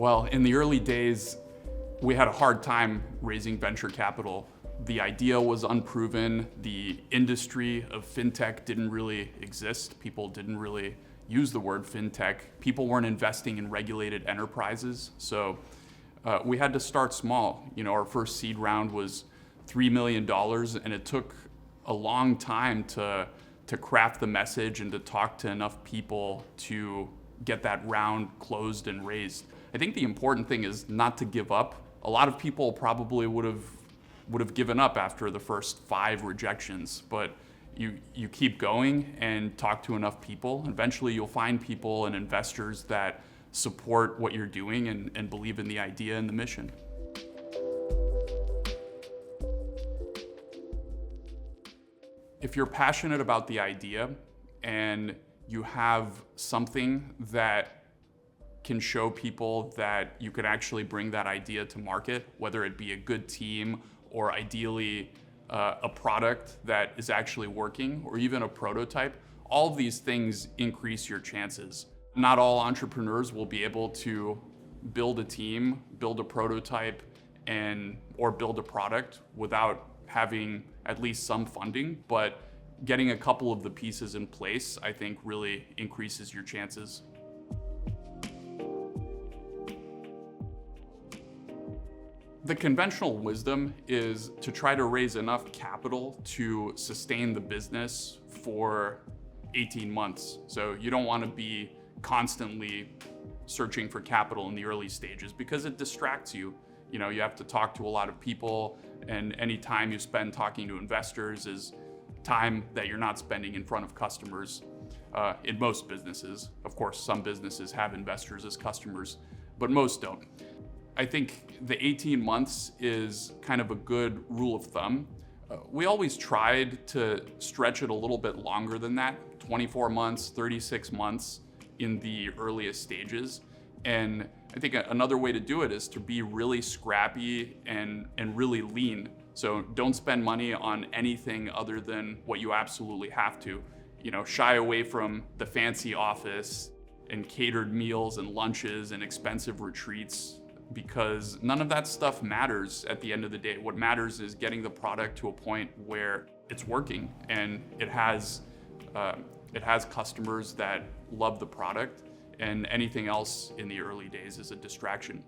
Well, in the early days, we had a hard time raising venture capital. The idea was unproven. The industry of fintech didn't really exist. People didn't really use the word fintech. People weren't investing in regulated enterprises. So we had to start small. Our first seed round was $3 million, and it took a long time to craft the message and to talk to enough people to get that round closed and raised. I think the important thing is not to give up. A lot of people probably would have given up after the first 5 rejections, but you keep going and talk to enough people. Eventually you'll find people and investors that support what you're doing and believe in the idea and the mission. If you're passionate about the idea and you have something that can show people that you can actually bring that idea to market, whether it be a good team or ideally a product that is actually working or even a prototype, all of these things increase your chances. Not all entrepreneurs will be able to build a team, build a prototype, or build a product without having at least some funding, but getting a couple of the pieces in place, I think, really increases your chances. The conventional wisdom is to try to raise enough capital to sustain the business for 18 months. So you don't want to be constantly searching for capital in the early stages because it distracts you. You have to talk to a lot of people, and any time you spend talking to investors is time that you're not spending in front of customers in most businesses. Of course, some businesses have investors as customers, but most don't. I think the 18 months is kind of a good rule of thumb. We always tried to stretch it a little bit longer than that, 24 months, 36 months in the earliest stages. And I think another way to do it is to be really scrappy and really lean. So don't spend money on anything other than what you absolutely have to. Shy away from the fancy office and catered meals and lunches and expensive retreats, because none of that stuff matters at the end of the day. What matters is getting the product to a point where it's working and it has customers that love the product, and anything else in the early days is a distraction.